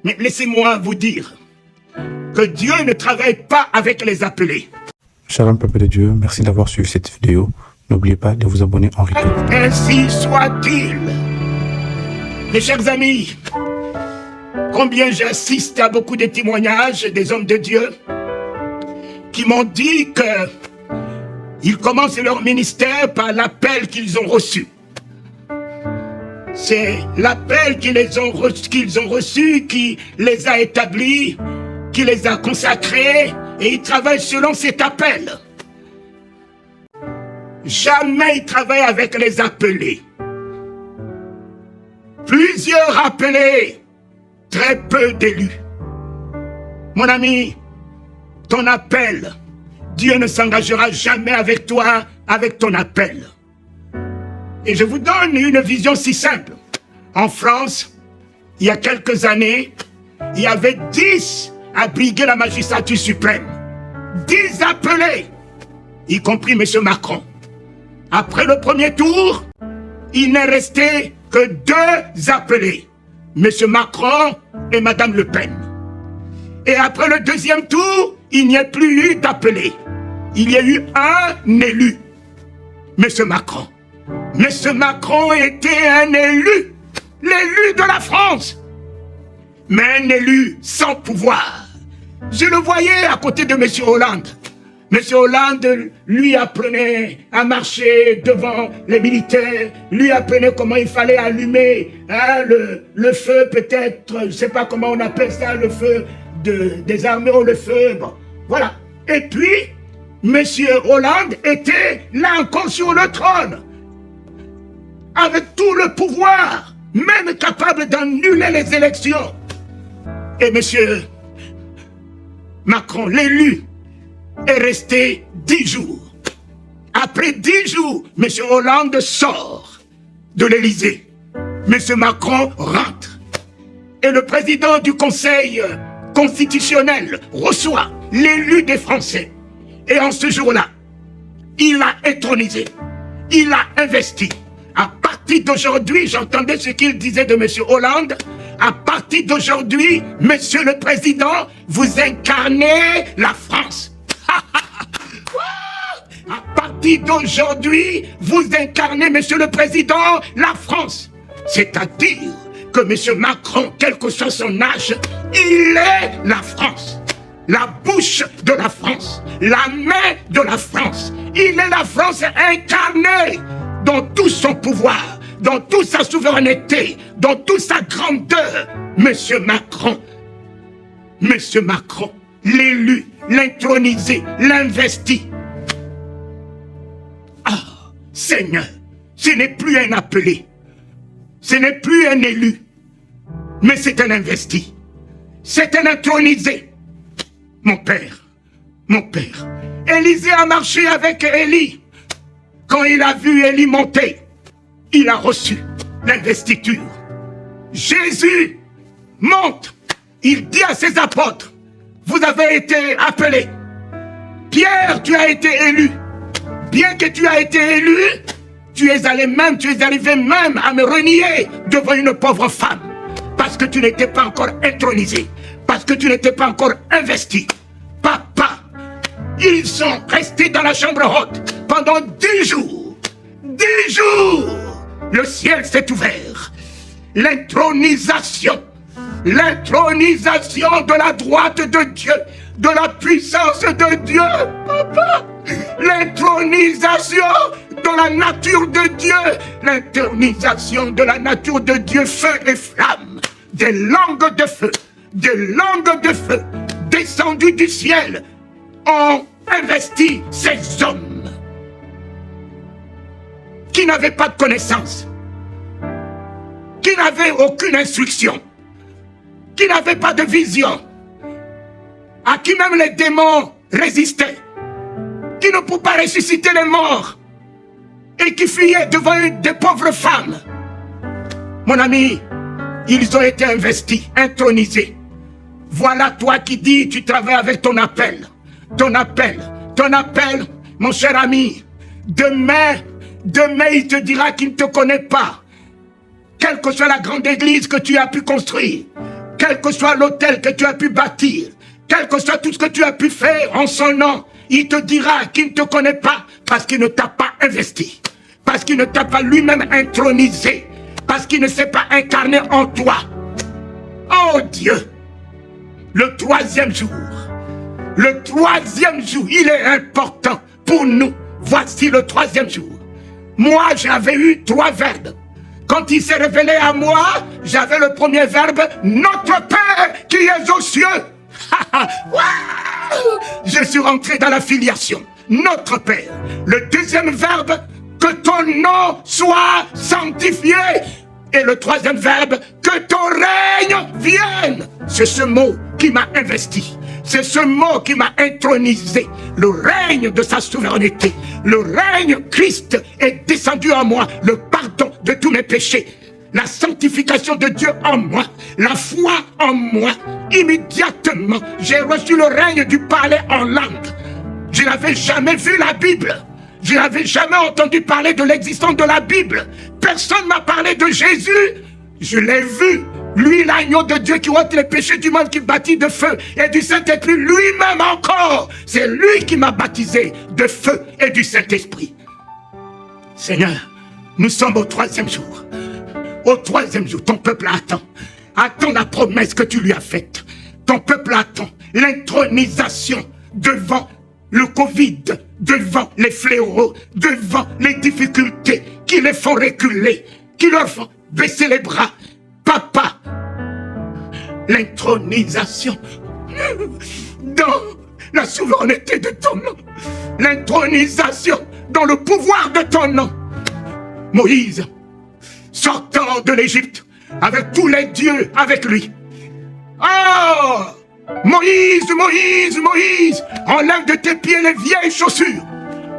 Mais laissez-moi vous dire que Dieu ne travaille pas avec les appelés. Shalom peuple de Dieu, merci d'avoir suivi cette vidéo. N'oubliez pas de vous abonner en replay. Ainsi soit-il. Mes chers amis, combien j'assiste à beaucoup de témoignages des hommes de Dieu qui m'ont dit qu'ils commencent leur ministère par l'appel qu'ils ont reçu. C'est l'appel qu'ils ont reçu qui les a établis, qui les a consacrés, et ils travaillent selon cet appel. Jamais ils travaillent avec les appelés. Plusieurs appelés, très peu d'élus. Mon ami, ton appel, Dieu ne s'engagera jamais avec toi, avec ton appel. Et je vous donne une vision si simple. En France, il y a quelques années, il y avait 10 à briguer la magistrature suprême. 10 appelés, y compris M. Macron. Après le premier tour, il n'est resté que 2 appelés. M. Macron et Mme Le Pen. Et après le deuxième tour, il n'y a plus eu d'appelés. Il y a eu un élu. M. Macron. M. Macron était un élu. L'élu de la France. Mais un élu sans pouvoir. Je le voyais à côté de M. Hollande. M. Hollande lui apprenait à marcher devant les militaires, lui apprenait comment il fallait allumer le feu, peut-être, je ne sais pas comment on appelle ça, le feu des armées ou le feu, bon, voilà. Et puis, M. Hollande était là encore sur le trône, avec tout le pouvoir, même capable d'annuler les élections. Et M. Macron, l'élu, est resté 10 jours. Après 10 jours, M. Hollande sort de l'Élysée. M. Macron rentre. Et le président du Conseil constitutionnel reçoit l'élu des Français. Et en ce jour-là, il l'a intronisé. Il l'a investi. À partir d'aujourd'hui, j'entendais ce qu'il disait de M. Hollande. À partir d'aujourd'hui, Monsieur le Président, vous incarnez la France. À partir d'aujourd'hui, vous incarnez, Monsieur le Président, la France. C'est-à-dire que Monsieur Macron, quel que soit son âge, il est la France. La bouche de la France, la main de la France. Il est la France incarnée dans tout son pouvoir, dans toute sa souveraineté, dans toute sa grandeur. Monsieur Macron, l'élu, l'intronisé, l'investi. Ah, Seigneur, ce n'est plus un appelé, ce n'est plus un élu, mais c'est un investi, c'est un intronisé. Mon père, Élisée a marché avec Élie. Quand il a vu Élie monter, il a reçu l'investiture. Jésus monte, il dit à ses apôtres, vous avez été appelés. Pierre, tu as été élu. Bien que tu as été élu, tu es arrivé même à me renier devant une pauvre femme. Parce que tu n'étais pas encore intronisé. Parce que tu n'étais pas encore investi. Papa, ils sont restés dans la chambre haute pendant 10 jours. 10 jours. Le ciel s'est ouvert. L'intronisation de la droite de Dieu, de la puissance de Dieu, papa. L'intronisation de la nature de Dieu, l'intronisation de la nature de Dieu, feu et flamme, des langues de feu, descendues du ciel, ont investi ces hommes qui n'avaient pas de connaissance, qui n'avaient aucune instruction, qui n'avaient pas de vision, à qui même les démons résistaient, qui ne pouvaient pas ressusciter les morts et qui fuyaient devant des pauvres femmes. Mon ami, ils ont été investis, intronisés. Voilà toi qui dis, tu travailles avec ton appel, mon cher ami. Demain, il te dira qu'il ne te connaît pas. Quelle que soit la grande église que tu as pu construire, quel que soit l'hôtel que tu as pu bâtir, quel que soit tout ce que tu as pu faire en son nom, il te dira qu'il ne te connaît pas parce qu'il ne t'a pas investi, parce qu'il ne t'a pas lui-même intronisé, parce qu'il ne s'est pas incarné en toi. Oh Dieu, le troisième jour, il est important pour nous. Voici le troisième jour. Moi, j'avais eu 3 verbes. Quand il s'est révélé à moi, j'avais le premier verbe, notre Père qui est aux cieux. Je suis rentré dans la filiation. Notre Père. Le deuxième verbe, que ton nom soit sanctifié. Et le troisième verbe, que ton règne vienne. C'est ce mot qui m'a investi. C'est ce mot qui m'a intronisé. Le règne de sa souveraineté. Le règne, Christ est descendu en moi. Le pardon de tous mes péchés. La sanctification de Dieu en moi. La foi en moi. Immédiatement, j'ai reçu le règne du parler en langue. Je n'avais jamais vu la Bible. Je n'avais jamais entendu parler de l'existence de la Bible. Personne ne m'a parlé de Jésus. Je l'ai vu. Lui, l'agneau de Dieu qui ôte les péchés du monde, qui baptise de feu et du Saint-Esprit, lui-même encore. C'est lui qui m'a baptisé de feu et du Saint-Esprit. Seigneur, nous sommes au 3e jour. Au 3e jour, ton peuple attend. Attend la promesse que tu lui as faite. Ton peuple attend l'intronisation devant le Covid, devant les fléaux, devant les difficultés qui les font reculer, qui leur font baisser les bras. Papa, l'intronisation dans la souveraineté de ton nom, l'intronisation dans le pouvoir de ton nom. Moïse, sortant de l'Égypte, avec tous les dieux avec lui. Oh, Moïse, Moïse, Moïse, enlève de tes pieds les vieilles chaussures.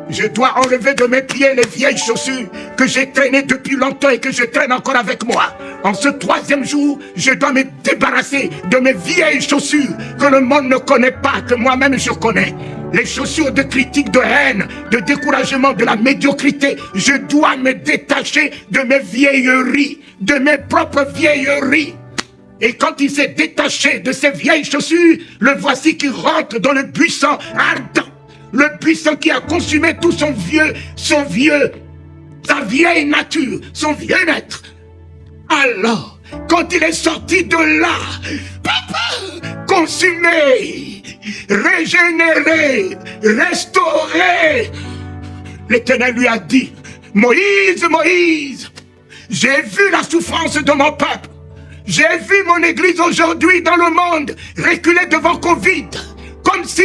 Je dois enlever de mes pieds les vieilles chaussures que j'ai traînées depuis longtemps et que je traîne encore avec moi. En ce 3e jour, je dois me débarrasser de mes vieilles chaussures que le monde ne connaît pas, que moi-même je connais. Les chaussures de critique, de haine, de découragement, de la médiocrité. Je dois me détacher de mes vieilleries, de mes propres vieilleries. Et quand il s'est détaché de ses vieilles chaussures, le voici qui rentre dans le buisson ardent. Le buisson qui a consumé tout sa vieille nature, son vieux être. Alors, quand il est sorti de là, papa, consumé, régénéré, restauré, l'Éternel lui a dit, Moïse, Moïse, j'ai vu la souffrance de mon peuple. J'ai vu mon église aujourd'hui dans le monde reculer devant Covid, comme si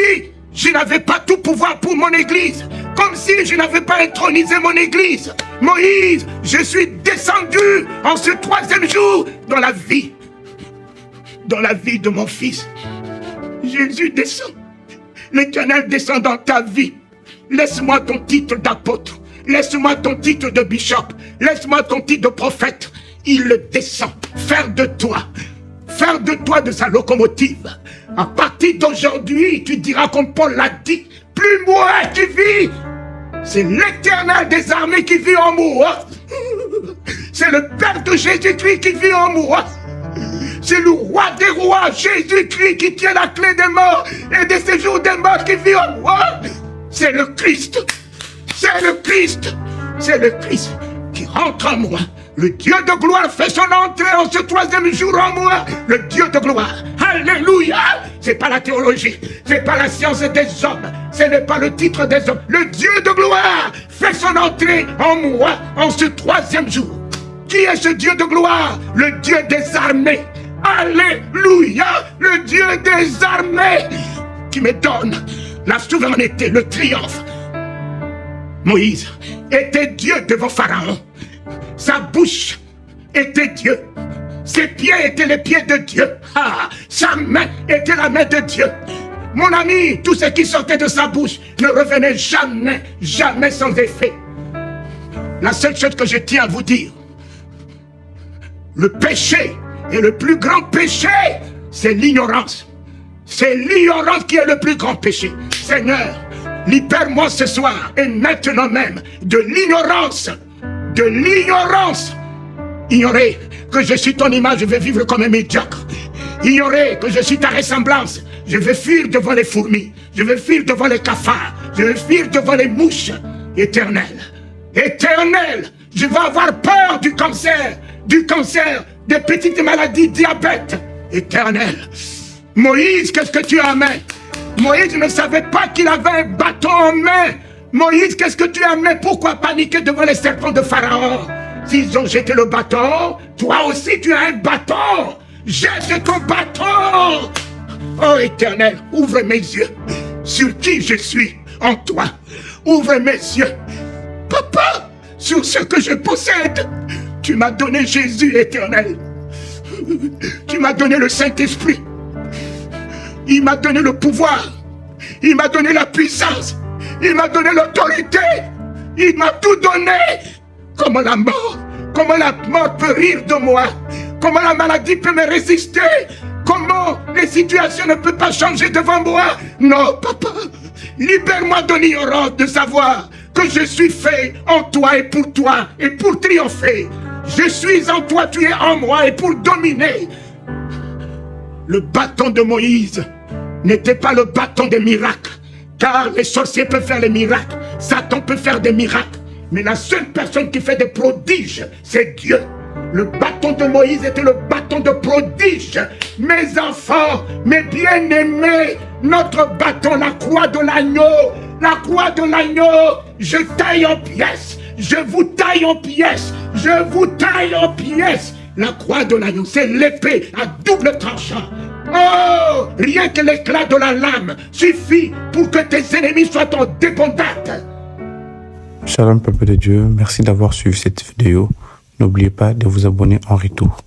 je n'avais pas tout pouvoir pour mon église, comme si je n'avais pas intronisé mon église. Moïse, je suis descendu en ce 3e jour dans la vie de mon fils. Jésus descend. L'Éternel descend dans ta vie. Laisse-moi ton titre d'apôtre. Laisse-moi ton titre de bishop. Laisse-moi ton titre de prophète. Il descend. Faire de toi de sa locomotive. À partir d'aujourd'hui, tu diras comme Paul l'a dit, plus moi qui vis, c'est l'Éternel des armées qui vit en moi. C'est le Père de Jésus-Christ qui vit en moi. C'est le roi des rois, Jésus-Christ, qui tient la clé des morts et des séjours des morts qui vit en moi. C'est le Christ. C'est le Christ. C'est le Christ qui rentre en moi. Le Dieu de gloire fait son entrée en ce 3e jour en moi. Le Dieu de gloire. Alléluia. C'est pas la théologie. C'est pas la science des hommes. Ce n'est pas le titre des hommes. Le Dieu de gloire fait son entrée en moi en ce 3e jour. Qui est ce Dieu de gloire? Le Dieu des armées. Alléluia. Le Dieu des armées qui me donne la souveraineté, le triomphe. Moïse était Dieu devant Pharaon. Sa bouche était Dieu. Ses pieds étaient les pieds de Dieu. Sa main était la main de Dieu. Mon ami, tout ce qui sortait de sa bouche ne revenait jamais, jamais sans effet. La seule chose que je tiens à vous dire, le péché, et le plus grand péché, c'est l'ignorance. C'est l'ignorance qui est le plus grand péché. Seigneur, libère-moi ce soir et maintenant même de l'ignorance. De l'ignorance. Ignorer que je suis ton image, je vais vivre comme un médiocre. ignorer que je suis ta ressemblance. Je vais fuir devant les fourmis, je vais fuir devant les cafards, je vais fuir devant les mouches. Éternel, éternel, je vais avoir peur du cancer, des petites maladies, diabète. Éternel, Moïse, qu'est-ce que tu as en main? Moïse ne savait pas qu'il avait un bâton en main. Moïse, qu'est-ce que tu as en main? Pourquoi paniquer devant les serpents de Pharaon? S'ils ont jeté le bâton, toi aussi tu as un bâton. Jette ton bâton. Oh Éternel, ouvre mes yeux sur qui je suis en toi. Ouvre mes yeux, Papa, sur ce que je possède. Tu m'as donné Jésus, Éternel. Tu m'as donné le Saint-Esprit. Il m'a donné le pouvoir. Il m'a donné la puissance. Il m'a donné l'autorité. Il m'a tout donné. Comment la mort peut rire de moi? Comment la maladie peut me résister? Comment les situations ne peuvent pas changer devant moi? Non, Papa, libère-moi de l'ignorance de savoir que je suis fait en toi et pour triompher. Je suis en toi, tu es en moi et pour dominer. Le bâton de Moïse n'était pas le bâton des miracles, car les sorciers peuvent faire les miracles, Satan peut faire des miracles, mais la seule personne qui fait des prodiges, c'est Dieu. Le bâton de Moïse était le bâton de prodige. Mes enfants, mes bien-aimés, notre bâton, la croix de l'agneau, je taille en pièces, je vous taille en pièces, je vous taille en pièces. La croix de l'agneau, c'est l'épée à double tranchant. Oh, rien que l'éclat de la lame suffit pour que tes ennemis soient en débandade. Shalom peuple de Dieu, merci d'avoir suivi cette vidéo. N'oubliez pas de vous abonner en retour.